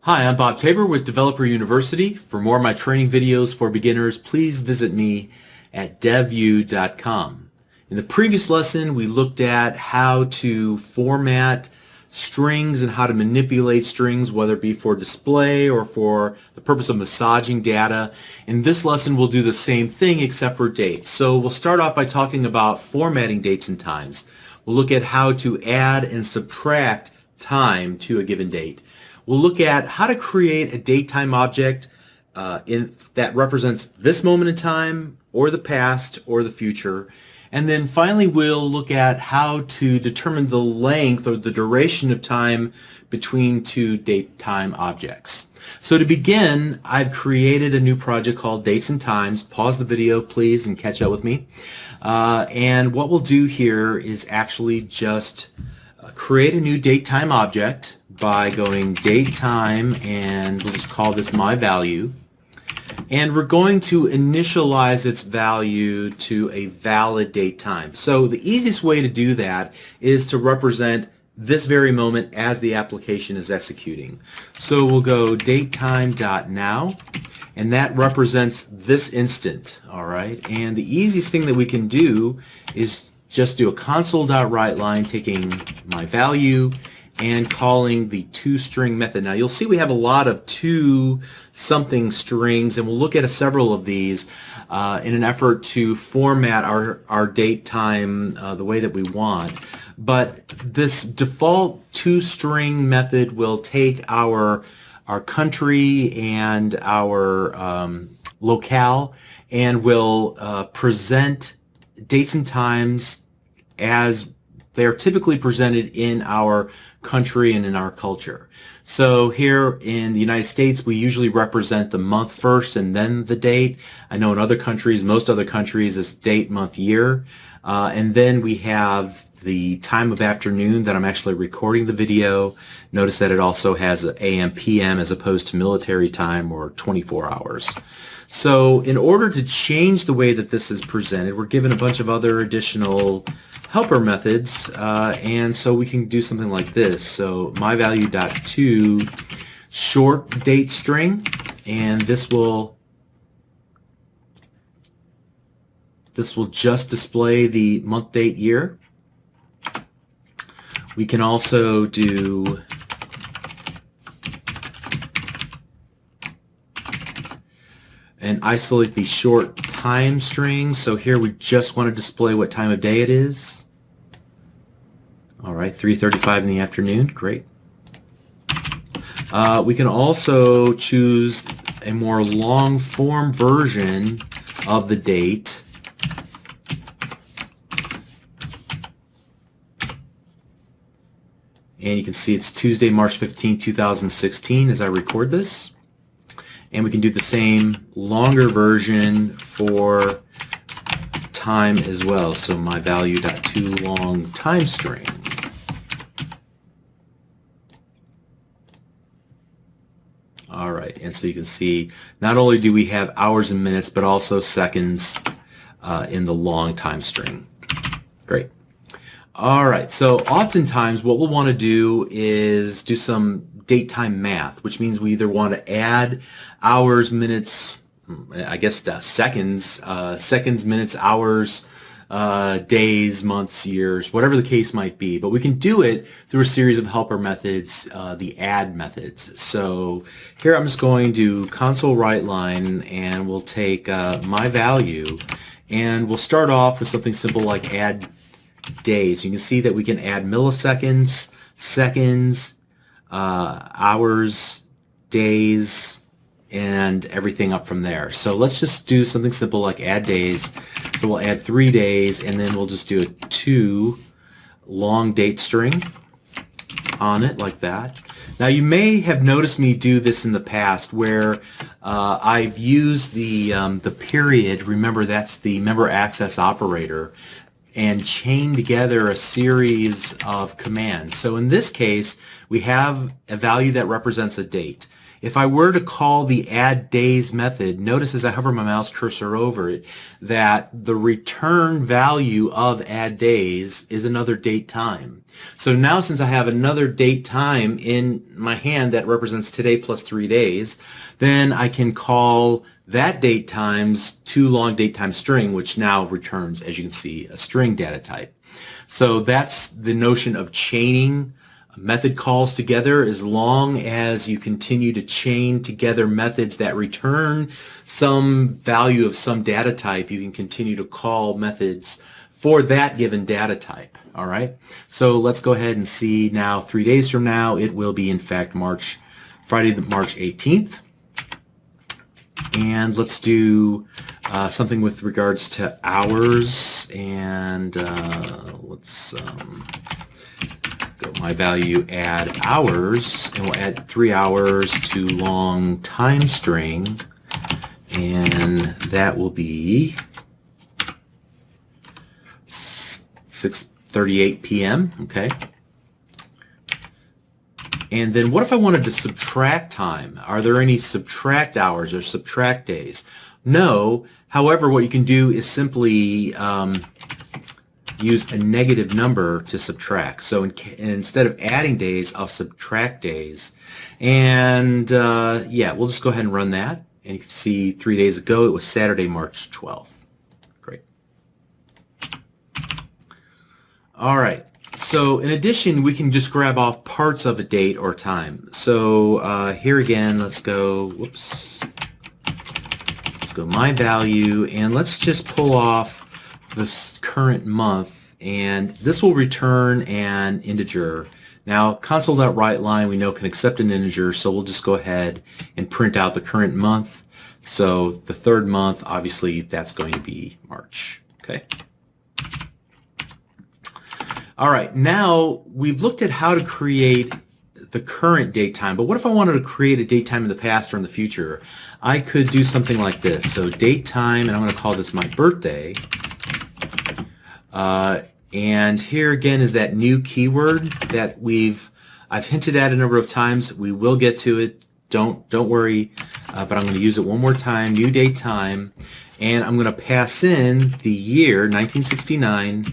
Hi, I'm Bob Tabor with Developer University. For more of my training videos for beginners, please visit me at devu.com. In the previous lesson, we looked at how to format strings and how to manipulate strings, whether it be for display or for the purpose of massaging data. In this lesson, we'll do the same thing except for dates. So we'll start off by talking about formatting dates and times. We'll look at how to add and subtract time to a given date. We'll look at how to create a date-time object that represents this moment in time, or the past, or the future. And then finally, we'll look at how to determine the length or the duration of time between two date-time objects. So to begin, I've created a new project called Dates and Times. Pause the video, please, and catch up with me. And what we'll do here is actually just create a new date-time object by going date time, and we'll just call this my value, and we're going to initialize its value to a valid date time. So the easiest way to do that is to represent this very moment as the application is executing. So we'll go datetime.now, and that represents this instant. All right, and the easiest thing that we can do is just do a console.writeLine taking my value and calling the toString method. Now you'll see we have a lot of to something strings, and we'll look at several of these in an effort to format our date time the way that we want. But this default toString method will take our country and our locale and will present dates and times as they are typically presented in our country and in our culture. So here in the United States, we usually represent the month first and then the date. I know in other countries, most other countries, it's date, month, year. And then we have the time of afternoon that I'm actually recording the video. Notice that it also has AM, PM as opposed to military time or 24 hours. So in order to change the way that this is presented, we're given a bunch of other additional helper methods, and so we can do something like this. So myValue.to short date string, and this will just display the month, date, year. We can also do and isolate the short time string. So here we just want to display what time of day it is. All right, 3:35 in the afternoon. Great. We can also choose a more long form version of the date. And you can see it's Tuesday, March 15, 2016 as I record this. And we can do the same longer version for time as well. So my value.toLong time string. All right, and so you can see not only do we have hours and minutes, but also seconds in the long time string. Great. All right, so oftentimes what we'll want to do is do some date time math, which means we either want to add hours, minutes, I guess seconds, minutes, hours, days, months, years, whatever the case might be. But we can do it through a series of helper methods, the add methods. So here I'm just going to console writeLine, and we'll take my value, and we'll start off with something simple like add days. You can see that we can add milliseconds, seconds, hours, days, and everything up from there. So let's just do something simple like add days. So we'll add 3 days, and then we'll just do a to long date string on it like that. Now you may have noticed me do this in the past where I've used the period. Remember, that's the member access operator, and chain together a series of commands. So in this case, we have a value that represents a date. If I were to call the add days method, notice as I hover my mouse cursor over it that the return value of add days is another date time. So now since I have another date time in my hand that represents today plus 3 days, then I can call that date times toLong date time string, which now returns, as you can see, a string data type. So that's the notion of chaining method calls together. As long as you continue to chain together methods that return some value of some data type, you can continue to call methods for that given data type. All right, so let's go ahead and see now 3 days from now. It will be in fact Friday, March 18th. And let's do something with regards to hours, and let's go my value add hours, and we'll add 3 hours to long time string, and that will be 6:38 p.m. Okay. And then what if I wanted to subtract time? Are there any subtract hours or subtract days? No. However, what you can do is simply use a negative number to subtract. So instead of adding days, I'll subtract days. And yeah, we'll just go ahead and run that. And you can see 3 days ago, it was Saturday, March 12th. Great. All right. So in addition, we can just grab off parts of a date or time. So here again, let's go, whoops, let's go my value, and let's just pull off this current month, and this will return an integer. Now console.writeLine we know can accept an integer, so we'll just go ahead and print out the current month. So the third month, obviously that's going to be March. Okay. All right, now we've looked at how to create the current date time, but what if I wanted to create a date time in the past or in the future? I could do something like this. So date time, and I'm going to call this my birthday. And here again is that new keyword that I've hinted at a number of times. We will get to it. Don't worry, but I'm going to use it one more time. New date time, and I'm going to pass in the year 1969.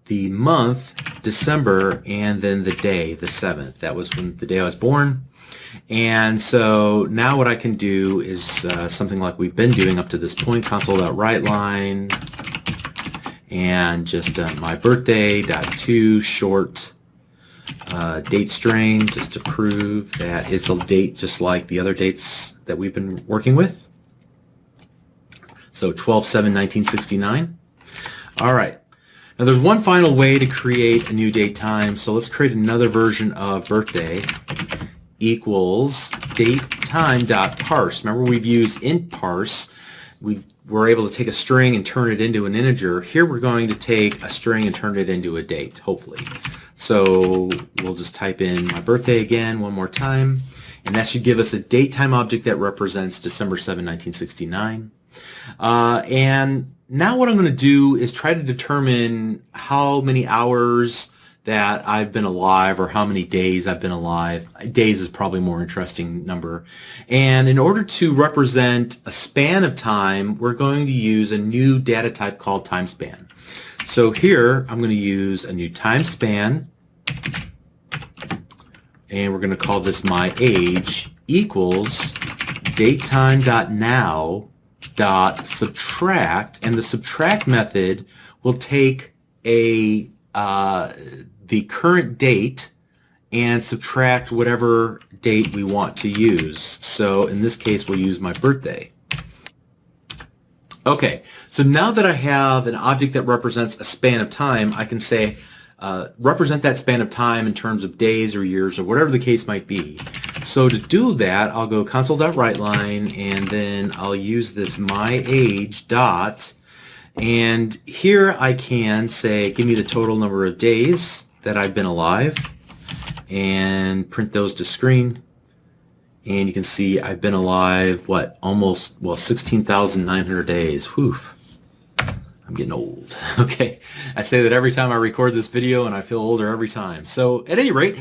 The month, December, and then the day, the 7th. That was the day I was born. And so now what I can do is something like we've been doing up to this point, console.writeLine, and just my birthday, .to short date string, just to prove that it's a date just like the other dates that we've been working with. So 12/7/1969. All right. Now there's one final way to create a new date time, so let's create another version of birthday equals datetime.parse. Remember we've used int parse. We were able to take a string and turn it into an integer. Here we're going to take a string and turn it into a date, hopefully. So we'll just type in my birthday again one more time, and that should give us a date time object that represents December 7, 1969. And now what I'm going to do is try to determine how many hours that I've been alive or how many days I've been alive. Days is probably a more interesting number. And in order to represent a span of time, we're going to use a new data type called time span. So here I'm going to use a new time span, and we're going to call this my age equals datetime.now subtract, and the subtract method will take the current date and subtract whatever date we want to use. So in this case we'll use my birthday. Okay, so now that I have an object that represents a span of time, I can say represent that span of time in terms of days or years or whatever the case might be. So to do that, I'll go console.writeLine, and then I'll use this myAge dot, and here I can say give me the total number of days that I've been alive, and print those to screen. And you can see I've been alive, what, almost, well, 16,900 days. Whew. I'm getting old. Okay, I say that every time I record this video, and I feel older every time. So at any rate,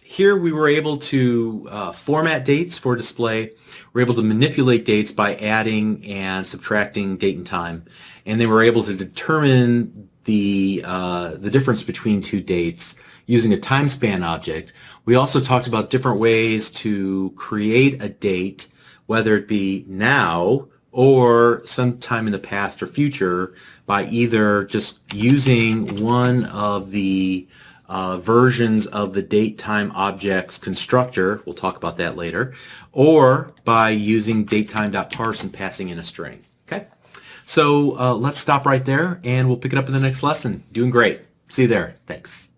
here we were able to format dates for display. We're able to manipulate dates by adding and subtracting date and time, and then we're able to determine the difference between two dates using a time span object. We also talked about different ways to create a date, whether it be now or sometime in the past or future, by either just using one of the versions of the date time object's constructor, we'll talk about that later, or by using datetime.parse and passing in a string. Okay, so let's stop right there and we'll pick it up in the next lesson. Doing great. See you there. Thanks.